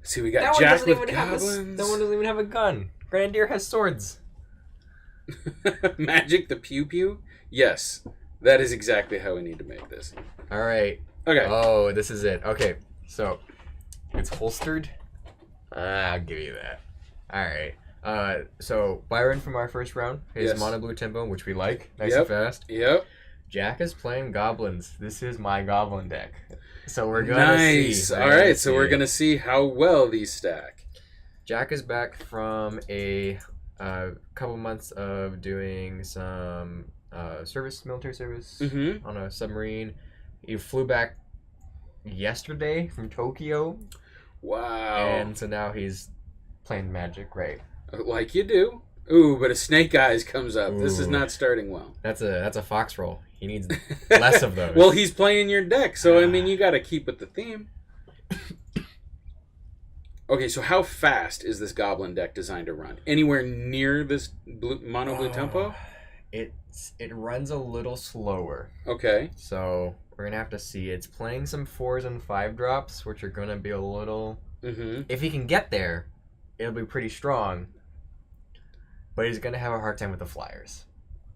See, we got Jack with goblins. That one doesn't even have a gun. Grenadier has swords. Magic the pew pew? Yes. That is exactly how we need to make this. All right. Okay. Oh, this is it. Okay, so it's holstered. I'll give you that. All right. So Byron from our first round, his mono blue tempo, which we like, nice and fast. Yep. Jack is playing goblins. This is my goblin deck. So we're gonna see. Nice. All right. So we're gonna see how well these stack. Jack is back from a couple months of doing some military service on a submarine. He flew back yesterday from Tokyo. Wow. And so now he's playing Magic, right? Like you do. Ooh, but a Snake Eyes comes up. Ooh. This is not starting well. That's a fox roll. He needs less of those. Well, he's playing your deck, so I mean, you got to keep with the theme. Okay, so how fast is this Goblin deck designed to run? Anywhere near this mono blue tempo? It runs a little slower. Okay. So we're gonna have to see. It's playing some 4s and 5 drops, which are gonna be a little. If he can get there, it'll be pretty strong. But he's gonna have a hard time with the flyers.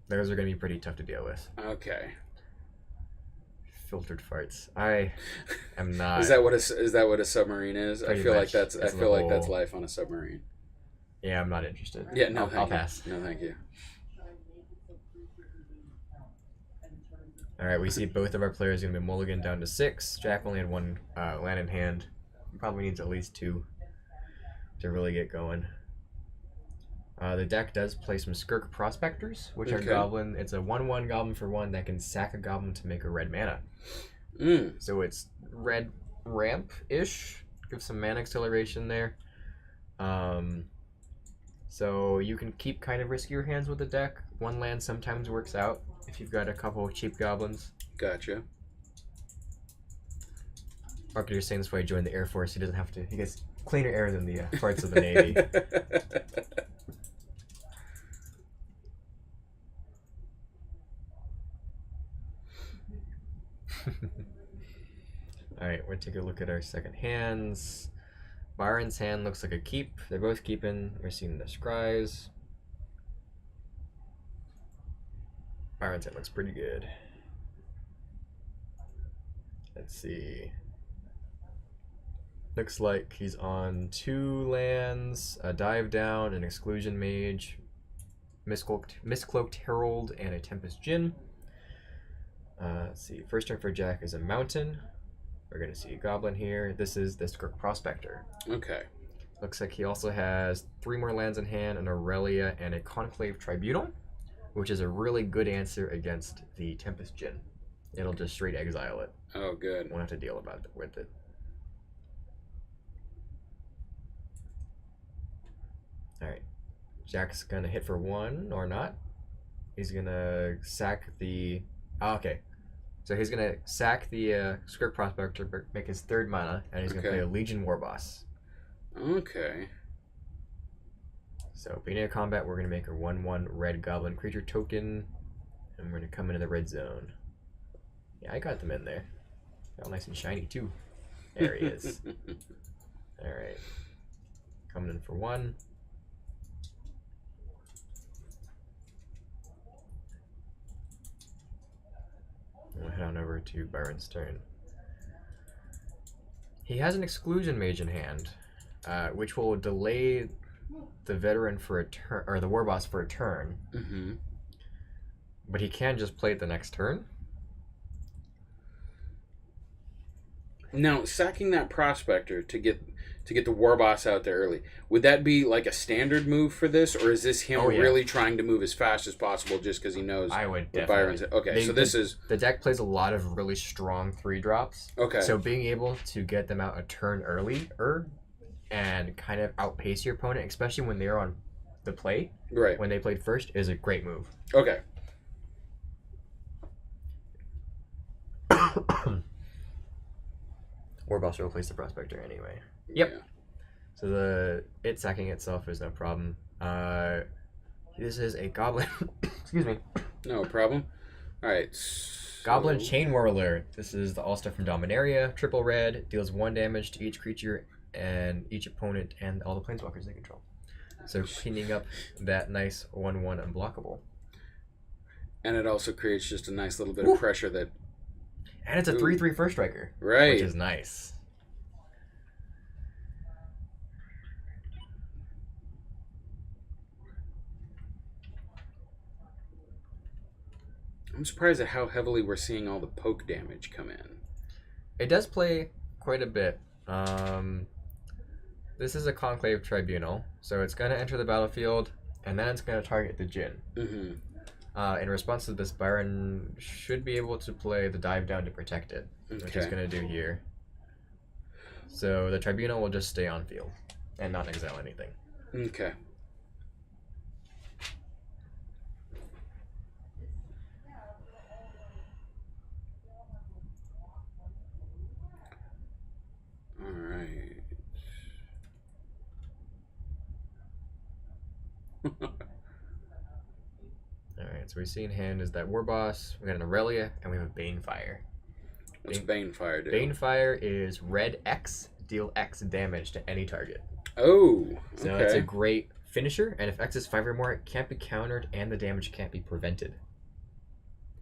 Those are gonna be pretty tough to deal with. Okay. Filtered farts. I am not. Is that what a submarine is? I feel like that's life on a submarine. Yeah, I'm not interested. Yeah, no, I'll pass. No, thank you. All right, we see both of our players going to be mulligan down to 6. Jack only had 1 land in hand. Probably needs at least 2 to really get going. The deck does play some Skirk Prospectors, which are goblin. It's a 1/1 goblin for 1 that can sack a goblin to make a red mana. So it's red ramp-ish. Give some mana acceleration there. So you can keep kind of riskier hands with the deck. 1 land sometimes works out if you've got a couple of cheap goblins. Gotcha. Marketer's saying this way he joined the Air Force. He doesn't have to. He gets cleaner air than the parts of the Navy. Alright, we're going to take a look at our second hands. Byron's hand looks like a keep. They're both keeping. We're seeing the scries. Byron's hand looks pretty good. Let's see. Looks like he's on 2 lands, a Dive Down, an Exclusion Mage, Mistcloaked Herald, and a Tempest Djinn. Let's see. First turn for Jack is a Mountain. We're going to see a Goblin here. This is the Skirk Prospector. Okay. Looks like he also has 3 more lands in hand, an Aurelia, and a Conclave Tribunal, which is a really good answer against the Tempest Djinn. It'll just straight exile it. Oh, good. Won't have to deal with it. Alright. Jack's going to hit for 1 or not. He's going to sack the... Oh, okay. So he's going to sack the Skirk Prospector, make his 3rd mana, and he's going to play a Legion Warboss. Okay. So, beginning of combat, we're going to make a 1/1 red goblin creature token, and we're going to come into the red zone. Yeah, I got them in there. All nice and shiny, too. There he is. Alright. Coming in for 1. We'll head on over to Byron's turn. He has an Exclusion Mage in hand, which will delay the veteran for a turn, or the Warboss for a turn. But he can just play it the next turn. Now, sacking that Prospector to get the Warboss out there early, would that be like a standard move for this, or is this him really trying to move as fast as possible just because he knows I would what Byron's... Okay, so this is... The deck plays a lot of really strong 3-drops. Okay. So being able to get them out a turn earlier and kind of outpace your opponent, especially when they're on the play, when they played first, is a great move. Okay. Warboss will replace the Prospector anyway. Yep. Yeah. So it sacking itself is no problem. This is a Goblin. Excuse me. No problem. All right. Goblin Chain Whirler. This is the all-star from Dominaria. Triple red. Deals 1 damage to each creature and each opponent and all the planeswalkers they control. So cleaning up that nice 1/1 unblockable. And it also creates just a nice little bit of pressure that... And it's a 3/3 first striker. Right. Which is nice. I'm surprised at how heavily we're seeing all the poke damage come in. It does play quite a bit. This is a Conclave Tribunal, so it's going to enter the battlefield, and then it's going to target the Djinn. Mm-hmm. In response to this, Byron should be able to play the Dive Down to protect it, which he's going to do here. So the Tribunal will just stay on field and not exile anything. Okay. Alright, so we see in hand is that War Boss, we got an Aurelia, and we have a Banefire. What's Banefire do? Banefire is red X, deal X damage to any target. Oh, so it's a great finisher, and if X is 5 or more, it can't be countered, and the damage can't be prevented.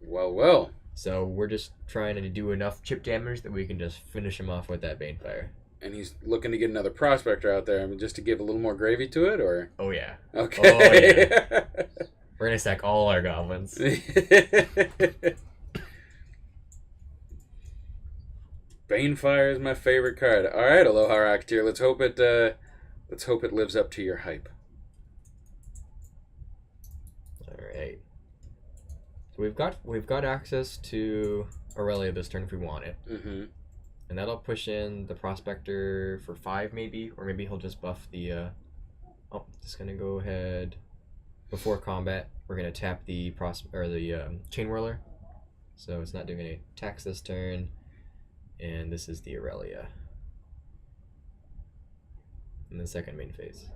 Well, well. So we're just trying to do enough chip damage that we can just finish him off with that Banefire. And he's looking to get another Prospector out there, I mean, just to give a little more gravy to it, or? Oh, yeah. Okay. Oh, yeah. We're going to sack all our goblins. Banefire is my favorite card. All right, Aloha Rocketeer. Let's hope it lives up to your hype. All right. So we've got access to Aurelia this turn if we want it. Mm-hmm. And that'll push in the Prospector for 5 maybe, or maybe he'll just buff the just going to go ahead before combat. We're going to tap the Chain Whirler. So it's not doing any attacks this turn. And this is the Aurelia in the second main phase.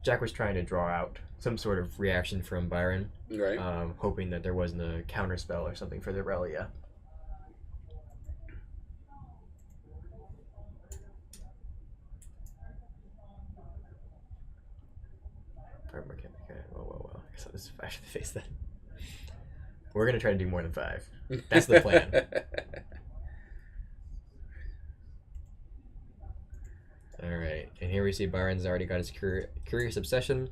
Jack was trying to draw out some sort of reaction from Byron, right? Hoping that there wasn't a counter spell or something for the Aurelia. Well. I guess I'll just flash the face then. We're gonna try to do more than 5. That's the plan. Alright, and here we see Byron's already got his Curious Obsession,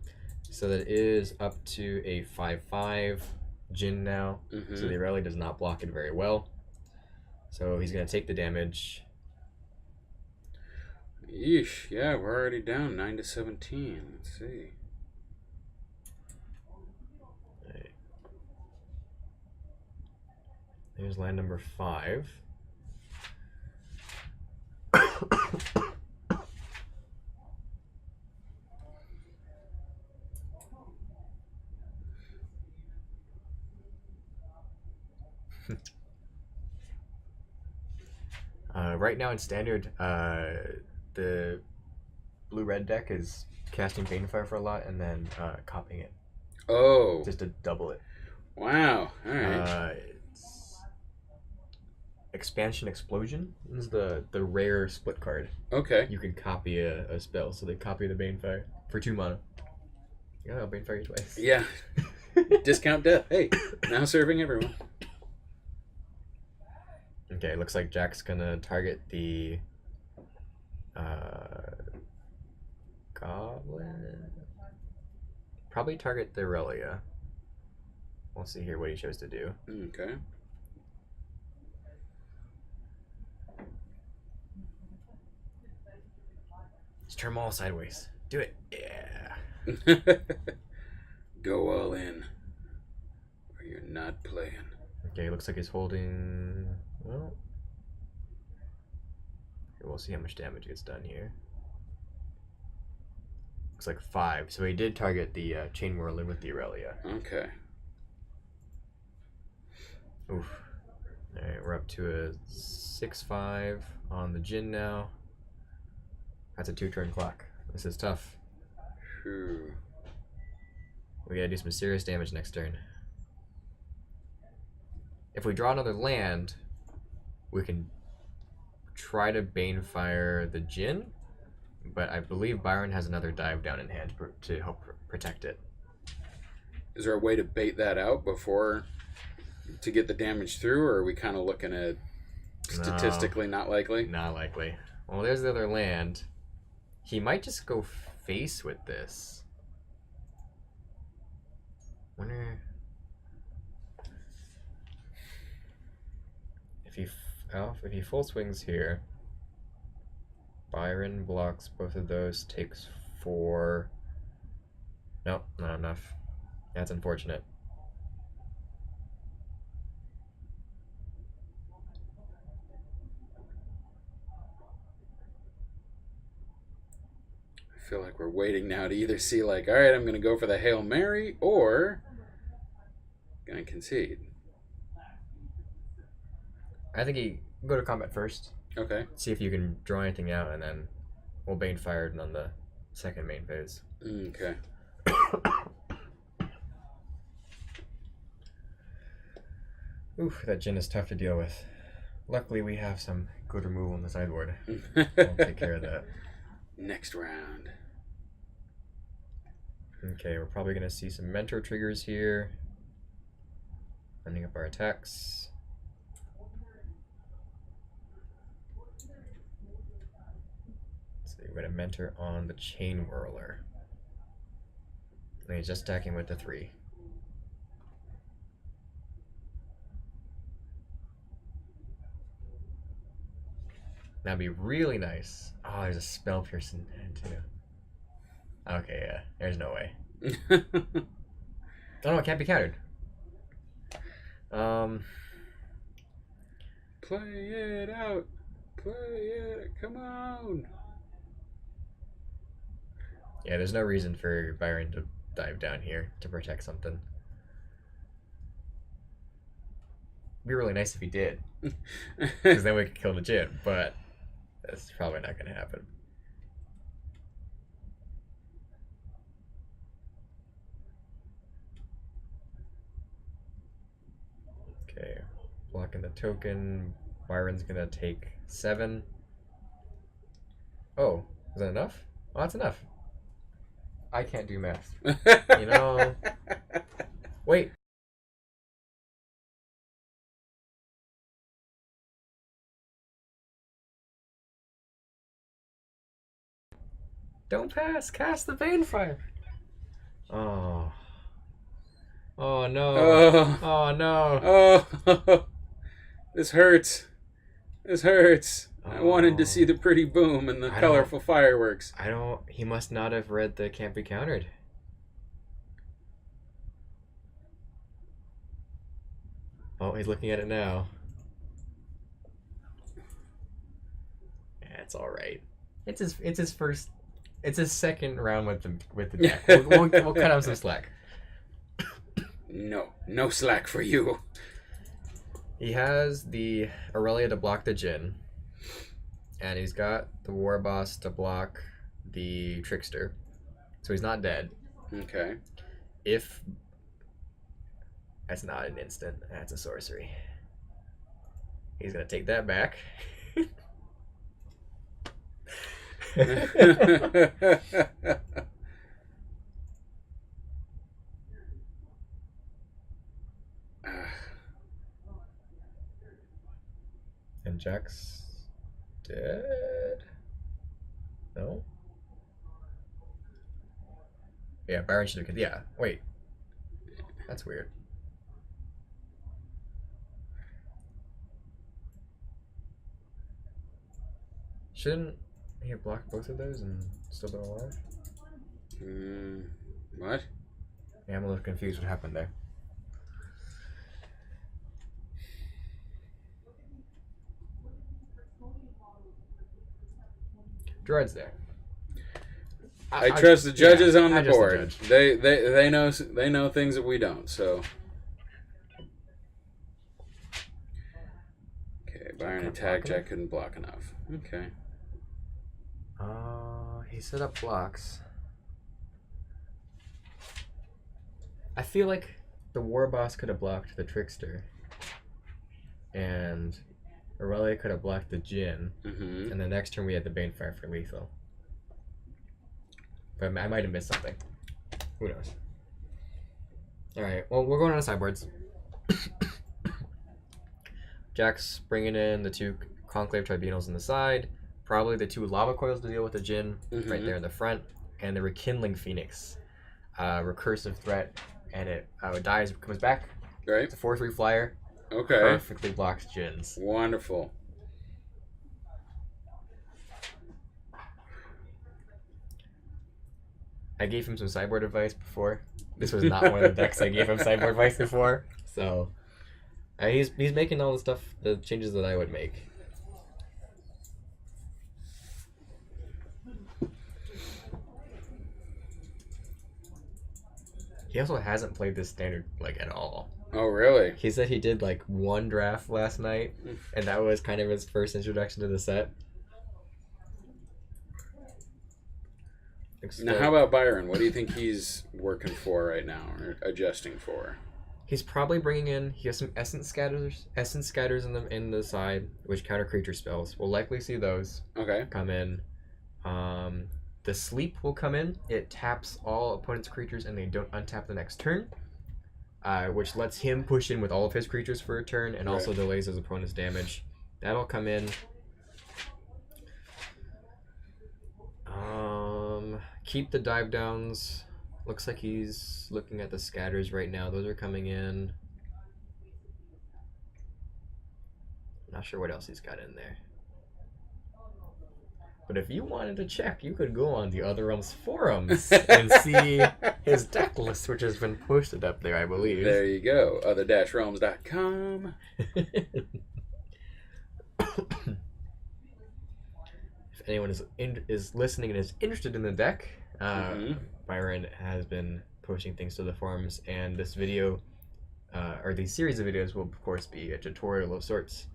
so that is up to a 5/5 Djinn now, so the Aurelia does not block it very well. So he's going to take the damage. Yeesh, yeah, we're already down 9-17, let's see. Right. There's land number 5. Right now in Standard, the blue-red deck is casting Banefire for a lot and then copying it. Oh. Just to double it. Wow, alright. It's Expansion Explosion is the rare split card. Okay. You can copy a spell, so they copy the Banefire for 2 mana. Yeah, I'll Banefire you twice. Yeah. Discount death. Hey, now serving everyone. Okay, looks like Jack's gonna target the Goblin. Probably target the Aurelia. We'll see here what he chose to do. Okay. Just turn them all sideways. Do it. Yeah. Go all in, or you're not playing. Okay, looks like he's holding. Well, we'll see how much damage gets done here. Looks like 5. So he did target the Chain Whirler with the Aurelia. Okay. Oof. Alright, we're up to a 6/5 on the Djinn now. That's a 2-turn clock. This is tough. Whew. We gotta do some serious damage next turn. If we draw another land, we can try to Banefire the Djinn, but I believe Byron has another dive down in hand to help protect it. Is there a way to bait that out before to get the damage through, or are we kind of looking at statistically not likely? Not likely. Well, there's the other land. He might just go face with this. Wonder if he full swings here. Byron blocks both of those, takes 4. Nope, not enough. That's unfortunate. I feel like we're waiting now to either see like, all right, I'm going to go for the Hail Mary, or going to concede. I think you go to combat first. Okay. See if you can draw anything out, and then we'll Bane Fired on the second main phase. Okay. Oof, that Djinn is tough to deal with. Luckily, we have some good removal on the sideboard. We'll take care of that. Next round. Okay, we're probably going to see some Mentor triggers here. Ending up our attacks. So we're going to Mentor on the Chain Whirler. And he's just attacking with the 3. That'd be really nice. Oh, there's a Spell Pierce in hand too. Okay, yeah. There's no way. Oh no, it can't be countered. Play it out. Play it. Come on. Yeah, there's no reason for Byron to dive down here to protect something. It'd be really nice if he did. Because then we could kill the Djinn, but that's probably not going to happen. Okay, blocking the token. Byron's going to take 7. Oh, is that enough? Oh, that's enough. I can't do math. You know. Wait. Don't pass. Cast the Banefire. Oh. Oh no. Oh. Oh no. Oh. This hurts. This hurts. Oh. I wanted to see the pretty boom and the colorful fireworks. He must not have read the Can't Be Countered. Oh, he's looking at it now. Yeah, it's all right. It's his first. It's his second round with the deck. We'll cut him some slack. No slack for you. He has the Aurelia to block the Djinn, and he's got the War Boss to block the Trickster, so he's not dead. Okay. If that's not an instant, that's a sorcery. He's gonna take that back. And Jack's dead? No? Yeah, Byron should have... Yeah, wait. That's weird. Shouldn't he have blocked both of those and still been alive? What? Yeah, I'm a little confused what happened there. Dread's there. I trust the judges on the the board. They know things that we don't. So okay, Byron attacked. Jack couldn't block enough. Okay. He set up blocks. I feel like the War Boss could have blocked the Trickster, and Aurelia could have blocked the Djinn, and the next turn we had the Banefire for lethal. But I might have missed something. Who knows? All right. Well, we're going on to sideboards. Jack's bringing in the 2 Conclave Tribunals on the side. Probably the 2 Lava Coils to deal with the Djinn right there in the front. And the Rekindling Phoenix. Recursive threat. And it dies, comes back. Right. It's a 4/3 flyer. Okay. Perfectly blocks Djinns. Wonderful. I gave him some sideboard advice before. This was not one of the decks I gave him sideboard advice before. So he's making all the stuff, the changes that I would make. He also hasn't played this standard like at all. Oh, really? He said he did like 1 draft last night, and that was kind of his first introduction to the set. Now, how about Byron? What do you think he's working for right now, or adjusting for? He's probably bringing in. He has some essence scatters in the side, which counter creature spells. We'll likely see those. Okay. Come in. The sleep will come in. It taps all opponent's creatures, and they don't untap the next turn, which lets him push in with all of his creatures for a turn, and also delays his opponent's damage. That'll come in. Keep the dive downs. Looks like he's looking at the scatters right now. Those are coming in. Not sure what else he's got in there. But if you wanted to check, you could go on the Other Realms forums and see his deck list, which has been posted up there, I believe. There you go. Other-realms.com. If anyone is listening and is interested in the deck, Byron has been posting things to the forums, and this video, or these series of videos, will of course be a tutorial of sorts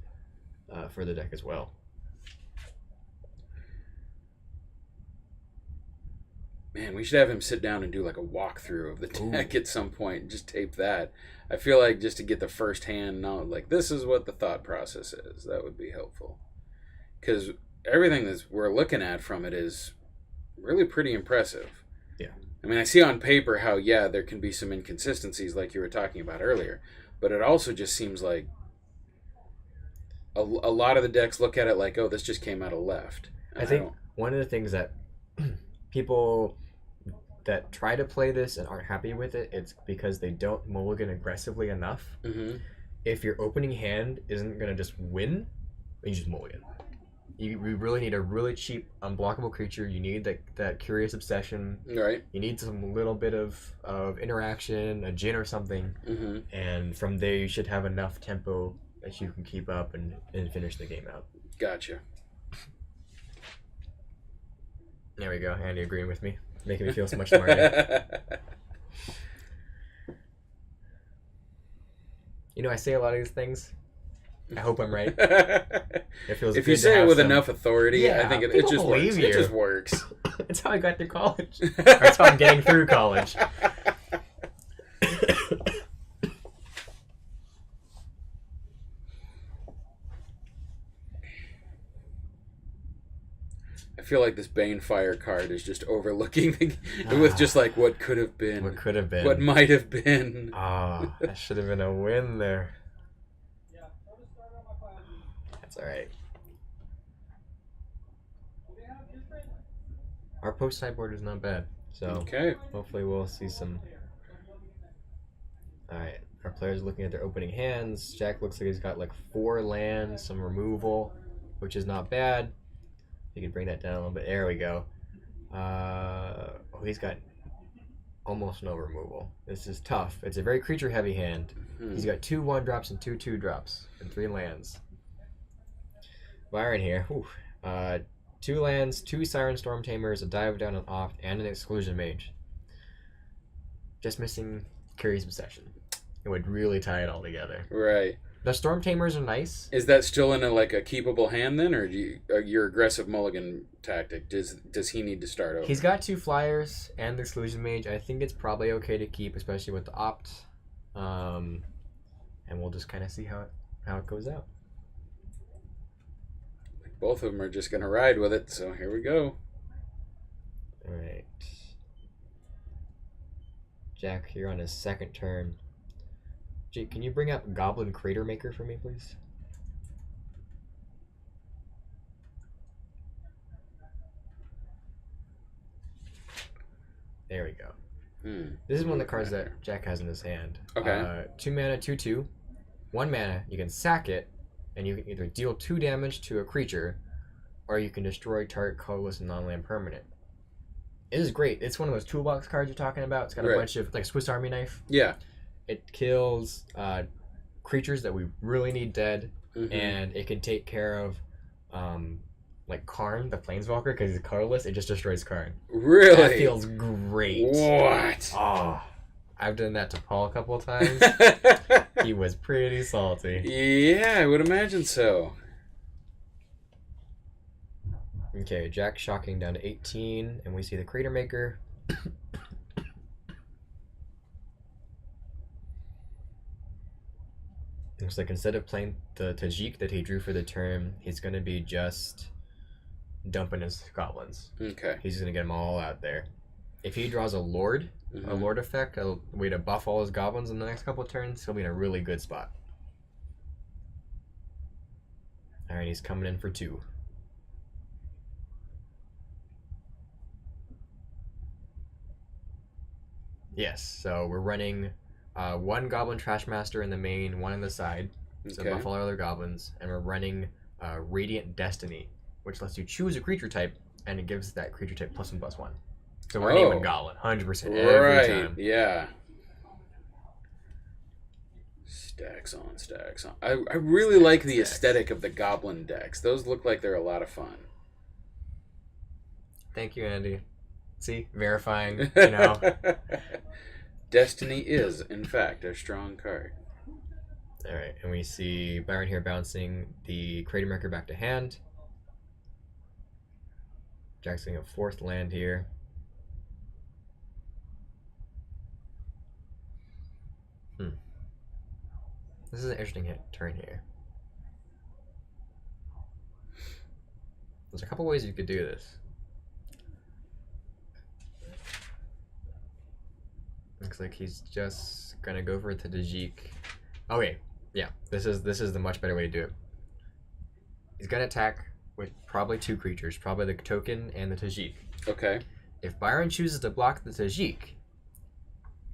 for the deck as well. Man, we should have him sit down and do like a walkthrough of the deck at some point. Just tape that. I feel like just to get the first hand knowledge, like this is what the thought process is. That would be helpful. Because everything that we're looking at from it is really pretty impressive. Yeah. I mean, I see on paper how, yeah, there can be some inconsistencies like you were talking about earlier. But it also just seems like a lot of the decks look at it like, oh, this just came out of left. I think one of the things that people that try to play this and aren't happy with it, it's because they don't mulligan aggressively enough. If your opening hand isn't going to just win, you just mulligan. You really need a really cheap, unblockable creature. You need that Curious Obsession. Right. You need some little bit of interaction, a Djinn or something. And from there, you should have enough tempo that you can keep up and finish the game out. Gotcha. There we go. Andy agreeing with me. Making me feel so much smarter. You know, I say a lot of these things. I hope I'm right. It feels if good you say to it with some... enough authority, yeah, I think it just works. It just works. That's how I got through college. That's how I'm getting through college. I feel like this Banefire card is just overlooking with just like what could have been. What could have been. What might have been. That should have been a win there. That's alright. Our post sideboard is not bad. So hopefully we'll see some. Alright. Our players are looking at their opening hands. Jack looks like he's got like 4 lands, some removal, which is not bad. You can bring that down a little bit. There we go. He's got almost no removal. This is tough. It's a very creature-heavy hand. He's got 2 1-drops and 2 2-drops and 3 lands. Byron here. 2 lands, 2 Siren Storm Tamers, a Dive Down and Opt, and an Exclusion Mage. Just missing Curious Obsession. It would really tie it all together. Right. The Storm Tamers are nice. Is that still in a keepable hand then, or your aggressive mulligan tactic? Does he need to start over? He's got 2 flyers and the Exclusion Mage. I think it's probably okay to keep, especially with the Opt. And we'll just kind of see how it goes out. Both of them are just going to ride with it, so here we go. All right. Jack here on his second turn. Jake, can you bring up Goblin Crater Maker for me, please? There we go. This is one of the cards that Jack has in his hand. Okay. 2 mana, 2/2. 1 mana, you can sack it, and you can either deal 2 damage to a creature, or you can destroy target colorless and non-land permanent. It is great. It's one of those toolbox cards you're talking about. It's got a bunch of, like, Swiss Army knife. Yeah. It kills creatures that we really need dead, and it can take care of like Karn, the Planeswalker, because he's colorless. It just destroys Karn. Really? That feels great. What? Oh, I've done that to Paul a couple of times. He was pretty salty. Yeah, I would imagine so. Okay, Jack shocking down to 18, and we see the Crater Maker. Looks like instead of playing the Tajik that he drew for the turn, he's going to be just dumping his goblins. Okay. He's going to get them all out there. If he draws a Lord effect, a way to buff all his goblins in the next couple of turns, he'll be in a really good spot. Alright, he's coming in for 2. Yes, so we're running 1 Goblin Trashmaster in the main, 1 in the side, so buff all our other goblins, and we're running Radiant Destiny, which lets you choose a creature type, and it gives that creature type +1/+1. So we're naming Goblin 100% every time. Yeah. Stacks on stacks on. I really like the aesthetic of the Goblin decks. Those look like they're a lot of fun. Thank you, Andy. See, verifying, you know. Destiny is, in fact, a strong card. Alright, and we see Byron here bouncing the Crater Maker back to hand. Jack's getting a 4th land here. This is an interesting turn here. There's a couple ways you could do this. Looks like he's just gonna go for the Tajik. Okay, yeah, this is the much better way to do it. He's gonna attack with probably 2 creatures, probably the token and the Tajik. Okay. If Byron chooses to block the Tajik,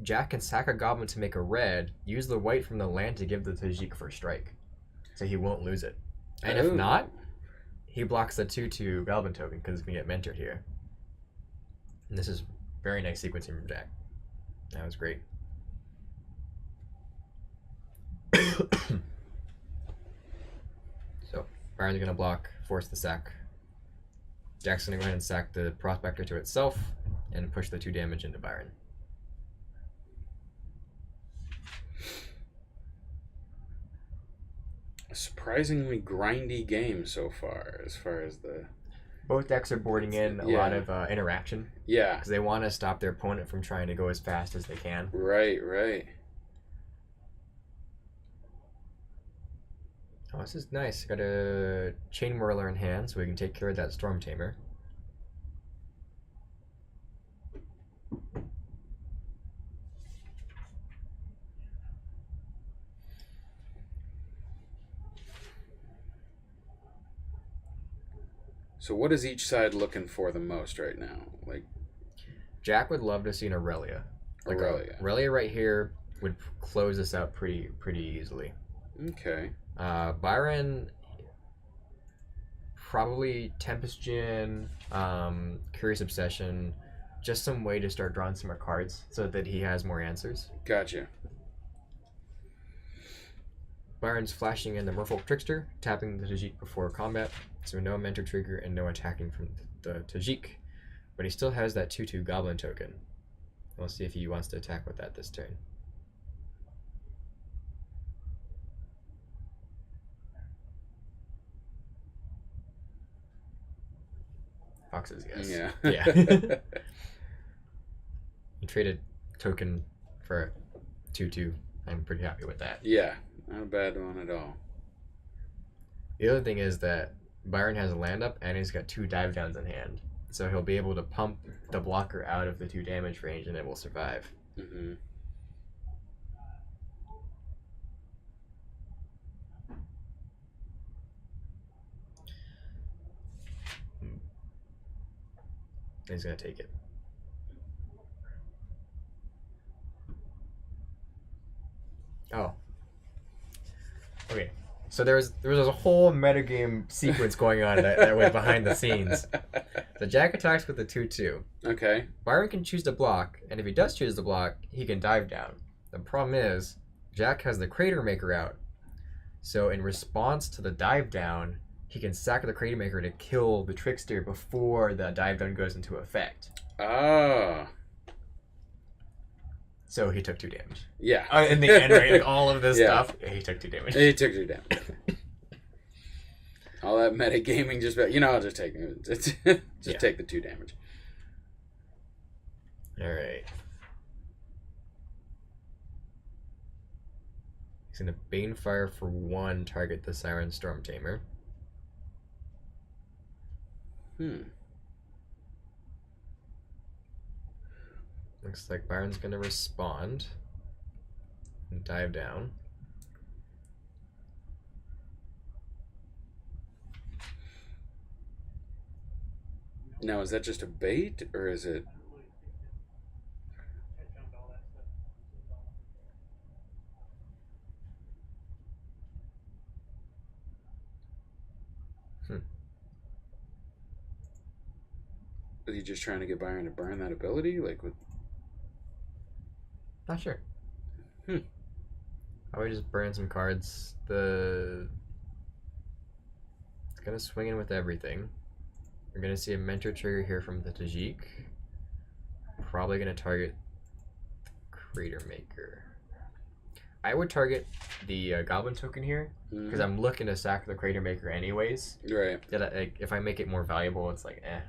Jack can sack a goblin to make a red, use the white from the land to give the Tajik first strike. So he won't lose it. And if not, he blocks the 2/2 goblin token because it's going to get mentored here. And this is very nice sequencing from Jack. That was great. So, Byron's going to block, force the sack. Jack's going to go ahead and sack the Prospector to itself and push the 2 damage into Byron. A surprisingly grindy game so far, as the... Both decks are boarding in a lot of interaction. Yeah. Because they want to stop their opponent from trying to go as fast as they can. Right, right. Oh, this is nice. Got a Chain Whirler in hand, so we can take care of that Storm Tamer. So what is each side looking for the most right now? Like, Jack would love to see an Aurelia. Like Aurelia right here would close this out pretty easily. Okay. Byron, probably Tempest Djinn, Curious Obsession, just some way to start drawing some more cards so that he has more answers. Gotcha. Byron's flashing in the Merfolk Trickster, tapping the Tajik before combat, so no mentor trigger and no attacking from the Tajik. But he still has that 2/2 Goblin token. We'll see if he wants to attack with that this turn. Foxes, yes. Yeah. Yeah. He traded token for 2/2. I'm pretty happy with that. Yeah, not a bad one at all. The other thing is that Byron has a land up and he's got 2 dive downs in hand. So he'll be able to pump the blocker out of the 2 damage range and it will survive. Mm-hmm. He's gonna take it. Oh. Okay. So there was a whole metagame sequence going on that was behind the scenes. The Jack attacks with the 2/2. Okay. Byron can choose to block, and if he does choose to block, he can dive down. The problem is, Jack has the Crater Maker out. So in response to the dive down, he can sack the Crater Maker to kill the Trickster before the dive down goes into effect. Ah. So he took 2 damage. Yeah. In the end, right? Like all of this stuff, he took 2 damage. He took 2 damage. All that metagaming just about, I'll just take take the 2 damage. All right. He's gonna Banefire for 1, target the Siren Storm Tamer. Looks like Byron's gonna respond and dive down. Now, is that just a bait, or is it... Is he just trying to get Byron to burn that ability? Like, with... Not sure. I would just burn some cards. It's gonna swing in with everything. We're gonna see a mentor trigger here from the Tajik. Probably gonna target the Crater Maker. I would target the Goblin token here because I'm looking to sack the Crater Maker anyways. Right. If I make it more valuable, it's like eh.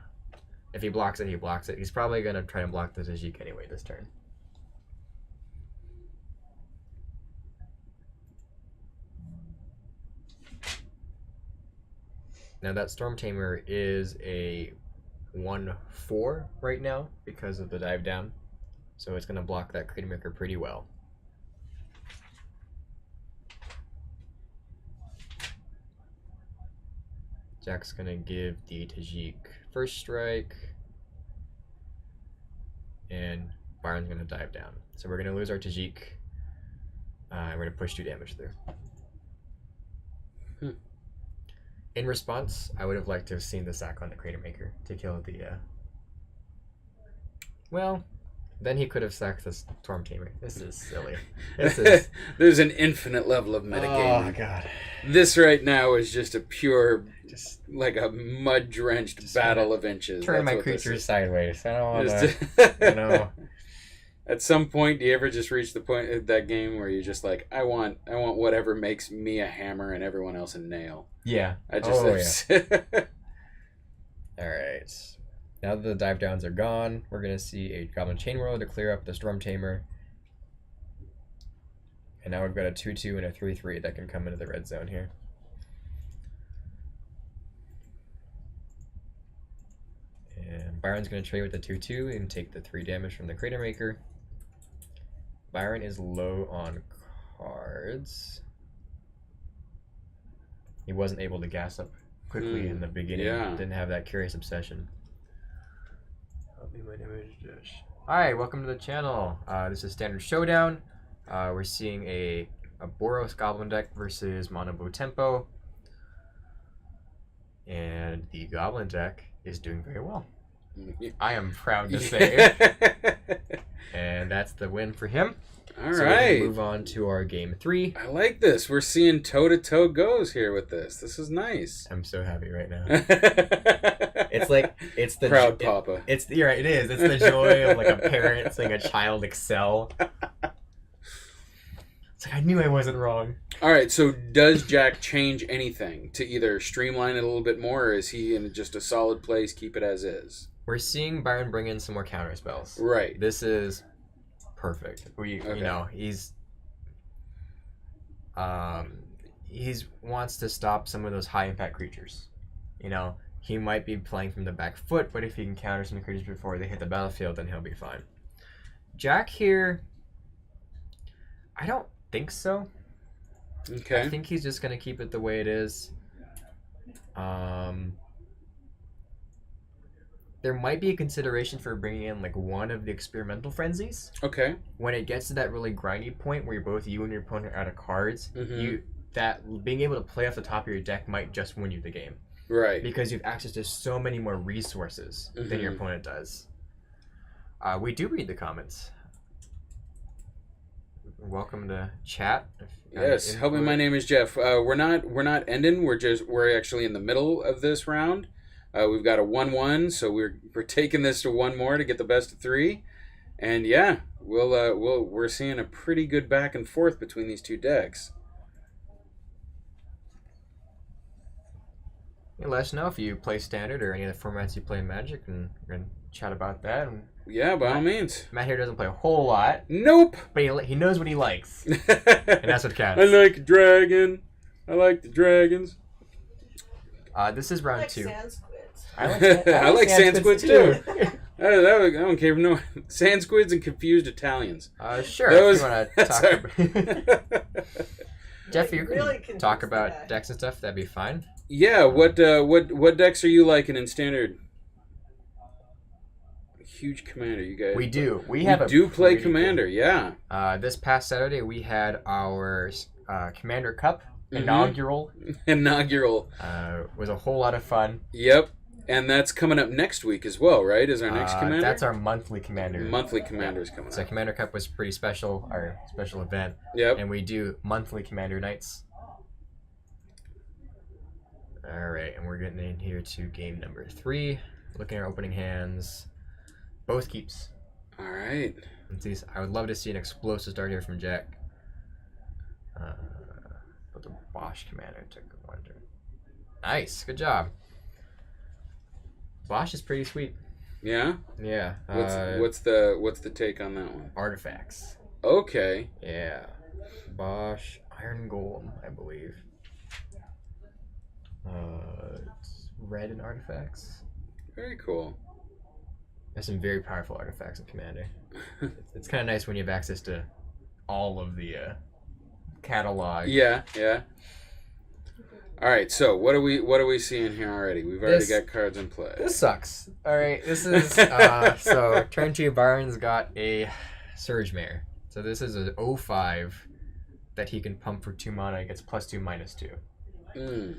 If he blocks it, he blocks it. He's probably gonna try and block the Tajik anyway this turn. Now that Storm Tamer is a 1/4 right now because of the dive down. So it's gonna block that Crater Maker pretty well. Jack's gonna give the Tajik first strike. And Byron's gonna dive down. So we're gonna lose our Tajik. We're gonna push 2 damage through. In response, I would have liked to have seen the sack on the Crater Maker to kill the... Well, then he could have sacked the Storm Tamer. This is silly. There's an infinite level of metagaming. Oh, God. This right now is just a pure, like a mud-drenched battle of inches. Turn my creatures sideways. I don't want to, At some point, do you ever just reach the point of that game where you're just like, I want whatever makes me a hammer and everyone else a nail? Yeah. Yeah. All right. Now that the dive downs are gone, we're going to see a Goblin Chain Whirler to clear up the Storm Tamer. And now we've got a 2/2 and a 3/3 that can come into the red zone here. And Byron's going to trade with the 2/2 and take the 3 damage from the Crater Maker. Byron is low on cards. He wasn't able to gas up quickly in the beginning. Yeah. Didn't have that Curious Obsession. Alright, welcome to the channel. This is Standard Showdown. We're seeing a Boros Goblin deck versus Mono Blue Tempo. And the Goblin deck is doing very well. I am proud to say. And that's the win for him. All so right. We're gonna move on to our game 3. I like this. We're seeing toe-to-toe goes here with this. This is nice. I'm so happy right now. It's the proud papa. You're right, it is. It's the joy of like a parent seeing a child excel. It's like I knew I wasn't wrong. All right, so does Jack change anything to either streamline it a little bit more, or is he in just a solid place, keep it as is? We're seeing Byron bring in some more counter spells. Right. This is perfect. He's wants to stop some of those high impact creatures. He might be playing from the back foot, but if he can counter some creatures before they hit the battlefield, then he'll be fine. Jack here, I don't think so. Okay. I think he's just going to keep it the way it is. There might be a consideration for bringing in like one of the experimental frenzies. Okay. When it gets to that really grindy point where you and your opponent are out of cards, Mm-hmm. that being able to play off the top of your deck might just win you the game. Right. Because you have access to so many more resources than your opponent does. We do read the comments. Welcome to chat. Yes. Help me. My name is Jeff. We're not ending. We're actually in the middle of this round. We've got a 1-1, so we're taking this to one more to get the best of 3, and yeah, we're seeing a pretty good back and forth between these two decks. Yeah, let us know if you play Standard or any of the formats you play in Magic, and we're gonna chat about that. And yeah, by all means. Matt here doesn't play a whole lot. Nope. But he knows what he likes, and that's what counts. I like a dragon. I like the dragons. This is round 2. I like sand squids too. I don't care if no sand squids and confused Italians. Sure. If you want to talk about Jeff, you can talk about decks and stuff. That'd be fine. Yeah. What decks are you liking in Standard? Huge Commander, you guys. We do. We play Commander. Yeah. This past Saturday we had our Commander Cup inaugural. Was a whole lot of fun. Yep. And that's coming up next week as well, right? Is our next Commander? That's our monthly Commander. Monthly Commander's coming up. So Commander Cup was pretty special, our special event. Yep. And we do monthly Commander nights. All right, and we're getting in here to game number 3. Looking at our opening hands. Both keeps. All right. I would love to see an explosive start here from Jack. But the Bosch Commander took a wonder. Nice, good job. Bosch is pretty sweet. Yeah? Yeah. What's the take on that one? Artifacts. Okay. Yeah. Bosch Iron Golem, I believe. It's red in artifacts. Very cool. There's some very powerful artifacts in Commander. It's kind of nice when you have access to all of the catalog. Yeah, yeah. All right, so what are we seeing here already? We've already got cards in play. This sucks. All right, this is so turn 2. Byron's got a Surge Mare. So this is a 0/5 that he can pump for 2 mana. He gets +2/-2.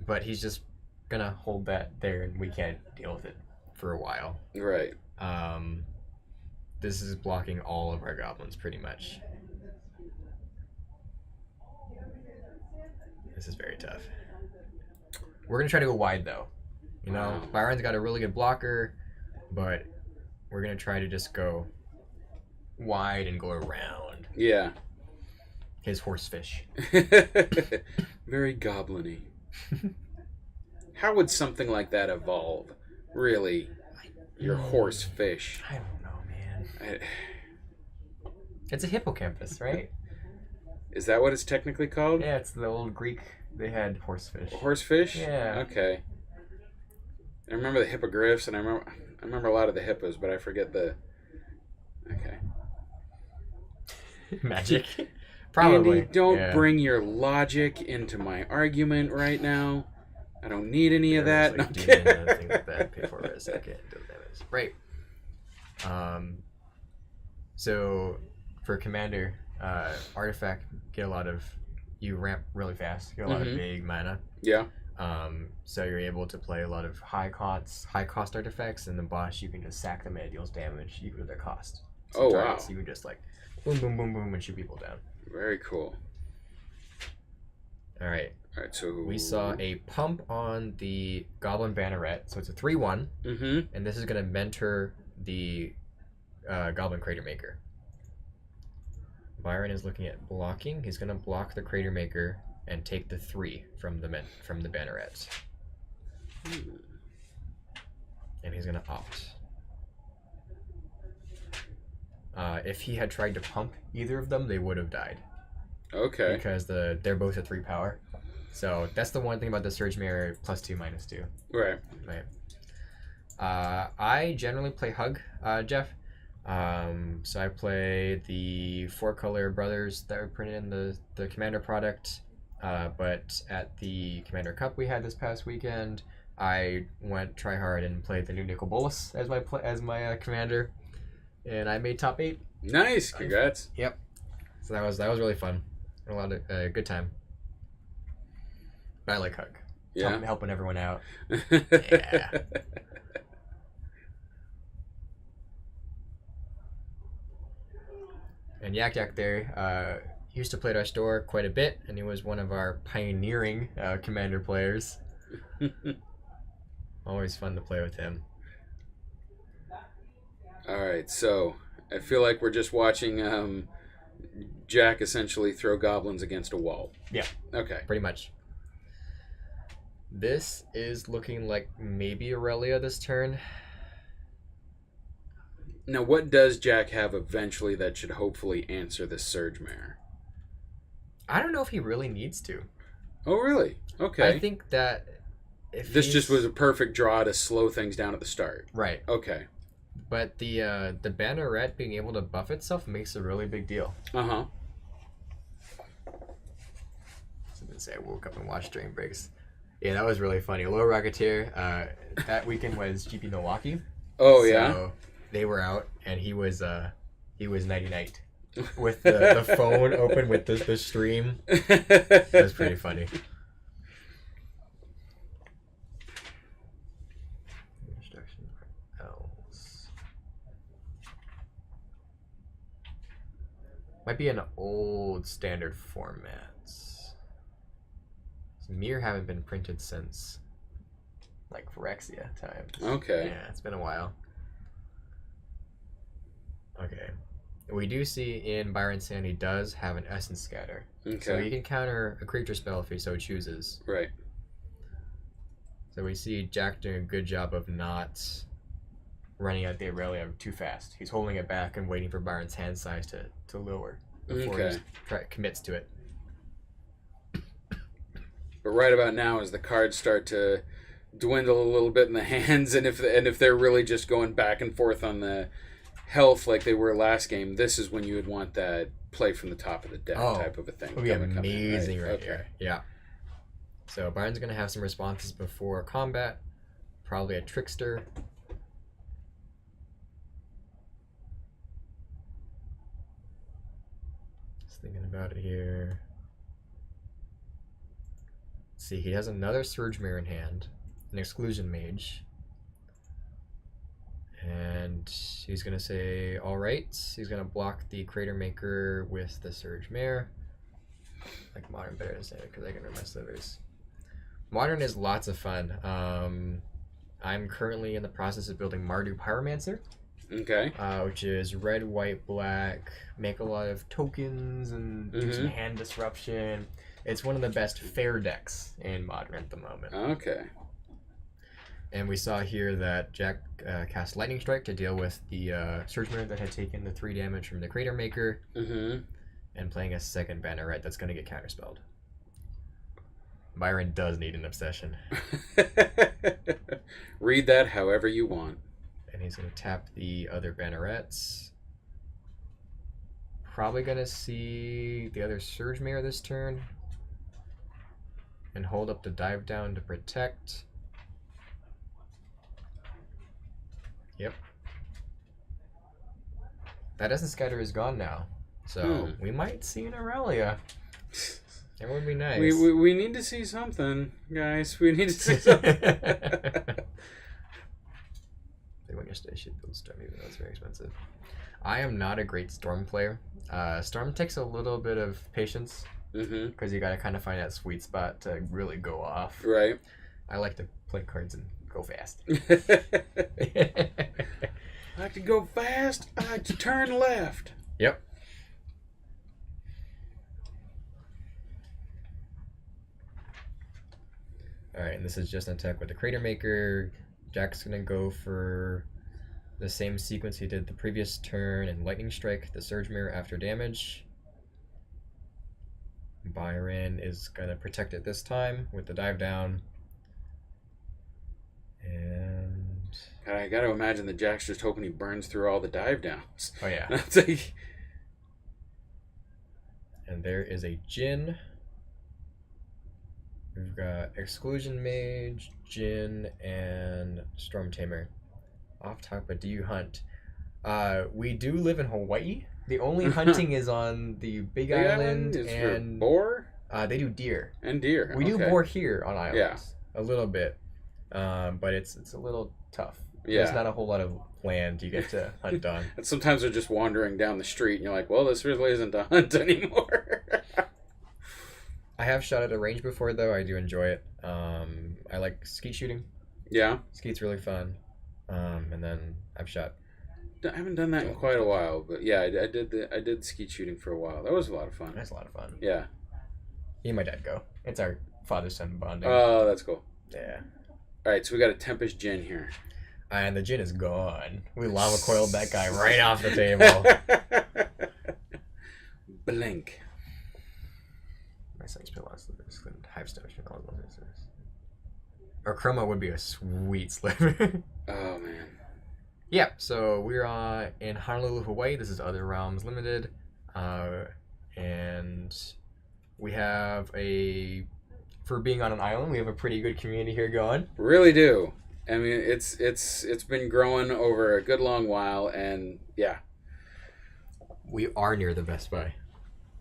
But he's just gonna hold that there, and we can't deal with it for a while. Right. This is blocking all of our goblins pretty much. This is very tough. We're gonna try to go wide though. You know, Byron's got a really good blocker, but we're gonna try to just go wide and go around. Yeah. His horsefish. Very goblin-y. How would something like that evolve? Really? Your horsefish. I don't know, man. It's a hippocampus, right? Is that what it's technically called? Yeah, it's the old Greek. They had horsefish. Horsefish? Yeah. Okay. I remember the hippogriffs, and I remember a lot of the hippos, but I forget the. Okay. Magic. Probably. Andy, don't bring your logic into my argument right now. I don't need any of that. Like thing like that. Pay for it a second. Right. So for Commander, artifact you ramp really fast. Get a lot of big mana. Yeah. So you're able to play a lot of high cost artifacts, and the Bosch you can just sack them and it deals damage equal to their cost. So wow. You can just like boom, boom, boom, boom, and shoot people down. Very cool. All right. So we saw a pump on the Goblin Banneret, so it's a 3/1, and this is going to mentor the Goblin Crater Maker. Byron is looking at blocking. He's going to block the Crater Maker and take the 3 from the Banneret. And he's going to opt. If he had tried to pump either of them, they would have died. Okay. Because they're both at 3 power. So that's the one thing about the Surge Mirror, +2/-2. Right. I generally play Hug, Jeff. So I play the 4-color brothers that were printed in the Commander product. But at the Commander Cup we had this past weekend, I went try hard and played the new Nicol Bolas as my commander, and I made top 8. Nice, congrats. Yep. So that was really fun. A lot of good time. But I like Hug. Yeah. Helping everyone out. Yeah. And Yak Yak there used to play at our store quite a bit, and he was one of our pioneering commander players. Always fun to play with him. All right, so I feel like we're just watching Jack essentially throw goblins against a wall. Yeah. Okay. Pretty much. This is looking like maybe Aurelia this turn. Now, what does Jack have eventually that should hopefully answer this Surge Mare? I don't know if he really needs to. Oh, really? Okay. I think that if this just was a perfect draw to slow things down at the start. Right. Okay. But the Banneret being able to buff itself makes a really big deal. Uh-huh. So I didn't say I woke up and watched during breaks. Yeah, that was really funny. Low Rocketeer, that weekend was GP Milwaukee. Oh, so yeah? They were out, and he was nighty-night. With the phone open with the stream. That was pretty funny. Might be an old standard format. Mir haven't been printed since like Phyrexia times. Okay. Yeah, it's been a while. Okay. We do see in Byron's hand he does have an Essence Scatter. Okay. So he can counter a creature spell if he so chooses. Right. So we see Jack doing a good job of not running out the Aurelia too fast. He's holding it back and waiting for Byron's hand size to lower before he commits to it. But right about now, as the cards start to dwindle a little bit in the hands, and if they're really just going back and forth on the health like they were last game, this is when you would want that play from the top of the deck type of a thing. It would be amazing right here. Yeah. So Byron's going to have some responses before combat. Probably a Trickster. Just thinking about it here. Let's see, he has another Surge Mirror in hand. An Exclusion Mage. And he's going to say, alright. He's going to block the Crater Maker with the Surge Mare. I like Modern better than Standard because I can run my slivers. Modern is lots of fun. I'm currently in the process of building Mardu Pyromancer. Okay. Which is red, white, black, make a lot of tokens and do some hand disruption. It's one of the best fair decks in Modern at the moment. Okay. And we saw here that Jack cast Lightning Strike to deal with the Surge Mirror that had taken the 3 damage from the Crater Maker. And playing a second Banneret that's going to get counterspelled. Byron does need an Obsession. Read that however you want. And he's going to tap the other Bannerets. Probably going to see the other Surge Mirror this turn. And hold up the Dive Down to protect. Yep. That Essence Scatter is gone now. So we might see an Aurelia. That would be nice. We need to see something, guys. We need to see something. They went yesterday. I should build Storm, even though it's very expensive. I am not a great Storm player. Storm takes a little bit of patience because you got to kind of find that sweet spot to really go off. Right. I like to play cards and go fast. I like to go fast. I like to turn left. Yep. Alright, and this is just an attack with the Crater Maker. Jack's going to go for the same sequence he did the previous turn and Lightning Strike the Surge Mirror after damage. Byron is going to protect it this time with the Dive Down. And I got to imagine that Jack's just hoping he burns through all the dive downs. Oh, yeah. That's like... And there is a Djinn. We've got Exclusion Mage, Djinn, and Storm Tamer. Off top, but do you hunt? We do live in Hawaii. The only hunting is on the Big Island is and for boar. They do deer. And deer. We do boar here on islands. Yeah. A little bit, but it's a little tough. Yeah. There's not a whole lot of land you get to hunt on. And sometimes they're just wandering down the street, and you're like, well, this really isn't a hunt anymore. I have shot at a range before, though. I do enjoy it. I like skeet shooting. Yeah. Skeet's really fun. And then I've shot. I haven't done that in quite a while, but yeah, I did skeet shooting for a while. That was a lot of fun. That's a lot of fun. Yeah. Me and my dad go. It's our father-son bonding. Oh, that's cool. Yeah. All right, so we got a Tempest Djinn here. And the Djinn is gone. We lava coiled that guy right off the table. Blink. My son's been lost. Hive stone. Or chroma would be a sweet sliver. Oh man. Yeah, so we're in Honolulu, Hawaii. This is Other Realms Ltd. And we have for being on an island, we have a pretty good community here going. Really do. I mean, it's been growing over a good long while, and yeah. We are near the Best Buy.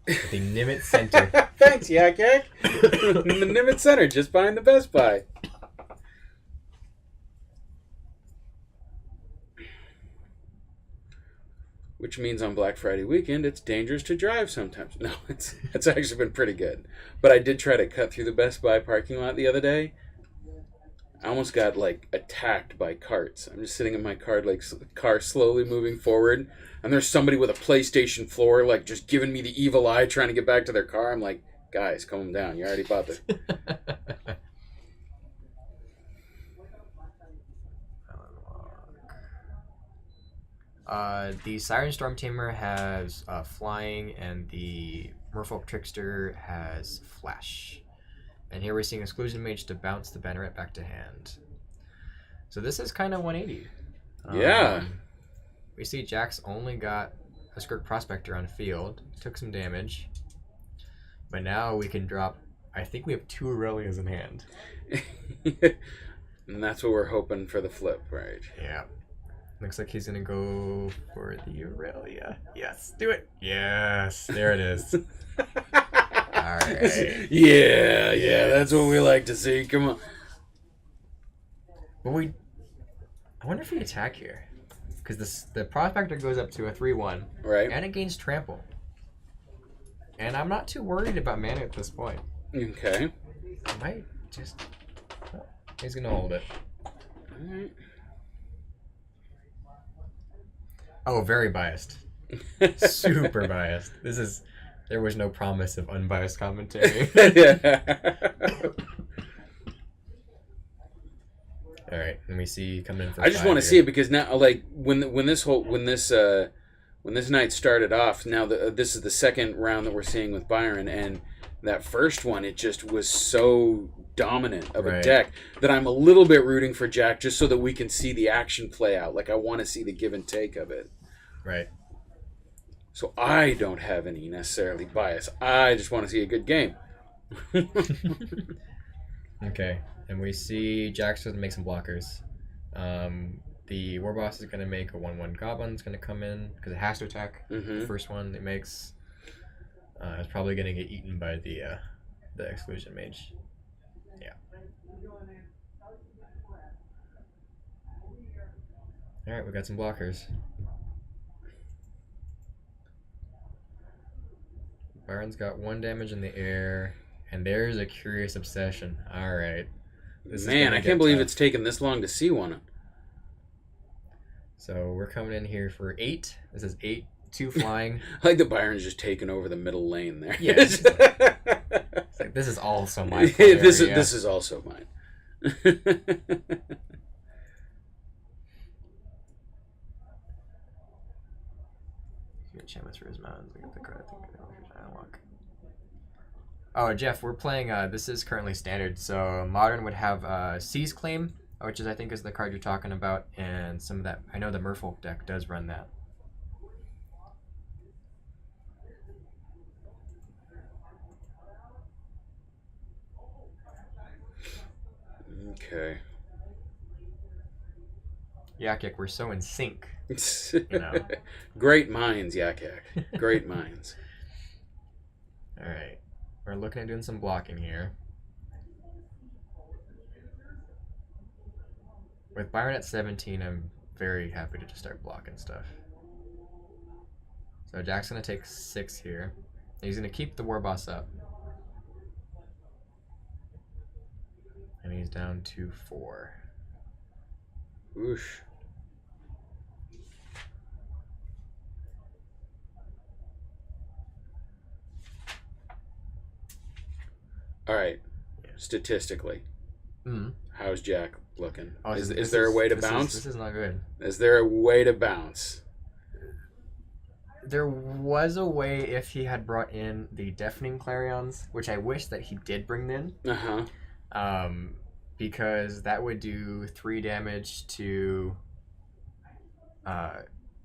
The Nimitz Center. Thanks, Yak Yak. The Nimitz Center, just behind the Best Buy. Which means on Black Friday weekend, it's dangerous to drive sometimes. No, it's actually been pretty good. But I did try to cut through the Best Buy parking lot the other day. I almost got, like, attacked by carts. I'm just sitting in my car slowly moving forward, and there's somebody with a PlayStation 4, like, just giving me the evil eye trying to get back to their car. I'm like, guys, calm down. You already bought this. The Siren Storm Tamer has flying, and the Merfolk Trickster has flash. And here we're seeing Exclusion Mage to bounce the banneret back to hand. So this is kind of 180. Yeah. We see Jack's only got a Skirk Prospector on field. Took some damage. But now we can drop... I think we have 2 Aurelias in hand. And that's what we're hoping for the flip, right? Yeah. Looks like he's going to go for the Aurelia. Yes, do it. Yes, there it is. All right. Yeah, that's what we like to see. Come on. But I wonder if we attack here. Because the Prospector goes up to a 3-1. Right. And it gains trample. And I'm not too worried about mana at this point. Okay. I might just... Oh, he's going to hold it. All right. Oh, very biased. Super biased. There was no promise of unbiased commentary. All right, let me see coming in for. I just want to see it because now, like when this night started off. Now this is the second round that we're seeing with Byron, and that first one it just was so dominant of a deck that I'm a little bit rooting for Jack just so that we can see the action play out. Like I want to see the give and take of it. Right. So I don't have any necessarily bias. I just want to see a good game. Okay. And we see Jack's going to make some blockers. The War Boss is going to make a 1/1 Goblin. It's going to come in because it has to attack. Mm-hmm. The first one it makes is probably going to get eaten by the Exclusion Mage. Yeah. All right, we got some blockers. Byron's got 1 damage in the air, and there's a Curious Obsession. All right. Man, I can't believe it's taken this long to see one. So we're coming in here for 8. This is 8, 2 flying. I like that Byron's just taking over the middle lane there. Yeah. It's like, this is also my this is also mine. Chambers for his mountains. I got the credit. Oh, Jeff, we're playing. This is currently standard. So modern would have Seize Claim, which is I think is the card you're talking about, and some of that. I know the Merfolk deck does run that. Okay. Yak, we're so in sync. You know. Great minds, Yak. Great minds. All right, we're looking at doing some blocking here. With Byron at 17, I'm very happy to just start blocking stuff. So Jack's gonna take 6 here. He's gonna keep the War Boss up. And he's down to 4. Whoosh. All right. Yeah. Statistically, how's Jack looking? Oh, is there a way to bounce? This is not good. Is there a way to bounce? There was a way if he had brought in the Deafening Clarions, which I wish that he did bring in. Because that would do 3 damage to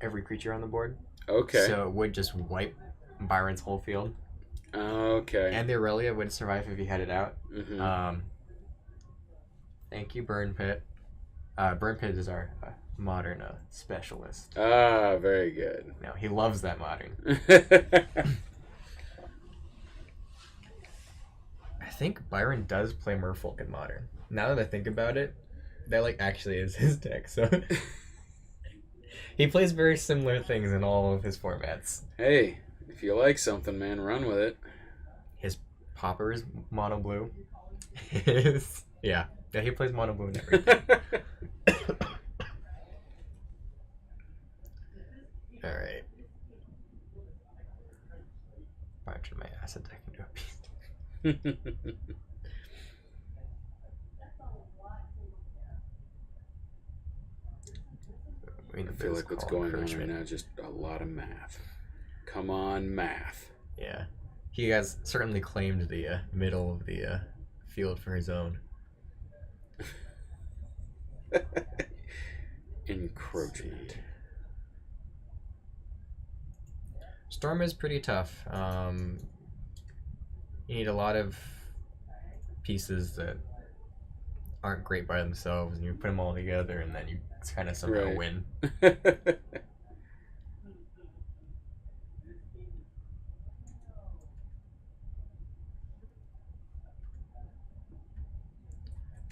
every creature on the board. Okay. So it would just wipe Byron's whole field. Okay. And the Aurelia would survive if he had it out. Thank you, Burn Pit. Burn Pit is our modern specialist. Ah, very good. No, he loves that modern. I think Byron does play Merfolk in modern. Now that I think about it, that like actually is his deck. So he plays very similar things in all of his formats. Hey, if you like something, man, run with it. His popper is mono blue. Yeah, he plays mono blue and everything. All right. I'll turn my acid deck into a beast. I feel like what's going on right now is just a lot of math. Come on, math. Yeah. He has certainly claimed the middle of the field for his own. Encroachment. Storm is pretty tough. You need a lot of pieces that aren't great by themselves, and you put them all together, and then you kind of somehow win.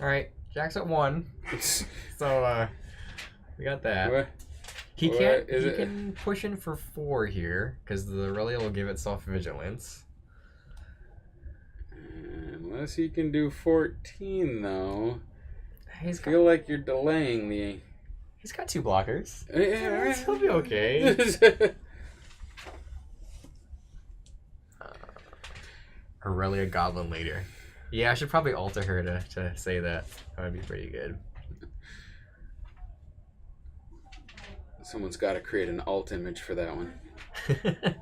All right, Jack's at 1, so we got that. What? He can't. He can push in for 4 here because the Aurelia will give itself vigilance. Unless he can do 14, though. I He's feel like you're delaying the. He's got 2 blockers. Yeah, He'll be okay. Aurelia Goblin Leader. Yeah, I should probably alter her to say that. That would be pretty good. Someone's got to create an alt image for that one.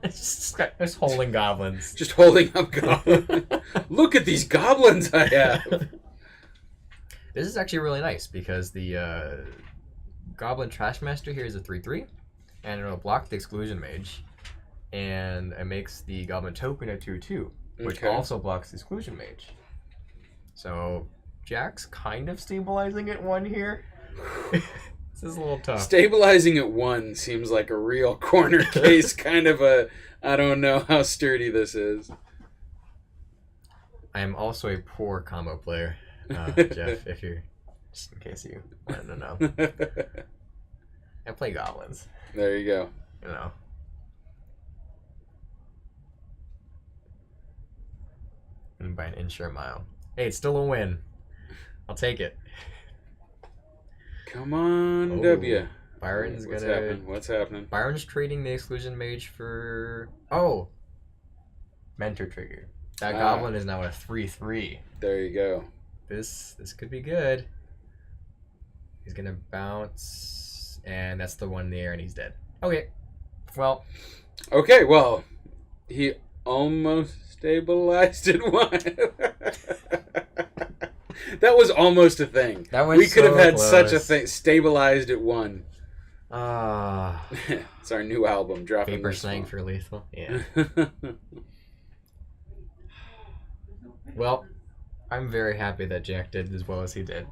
Just holding goblins. Just holding up goblins. Look at these goblins I have. This is actually really nice because the Goblin Trashmaster here is a 3/3, and it'll block the Exclusion Mage, and it makes the Goblin Token a 2/2, which also blocks the Exclusion Mage. So Jack's kind of stabilizing at 1 here. This is a little tough. Stabilizing at 1 seems like a real corner case, kind of a, I don't know how sturdy this is. I am also a poor combo player, Jeff, if you're, just in case you wanted to know. I play goblins. There you go. You know. And by an inch or a mile. Hey, it's still a win. I'll take it. Come on, Oh, W. Byron's What's gonna. happening? What's happening? Byron's trading the Exclusion Mage for. Mentor trigger. That goblin is now a 3/3. There you go. This could be good. He's gonna bounce, and that's the one in the air, and he's dead. Okay. Well. Okay, well, he almost stabilized at 1. That was almost a thing. That was we could have so had close. such a thing. Stabilized at 1. Ah. It's our new album dropping. Paper slang for lethal. Yeah. Well, I'm very happy that Jack did as well as he did.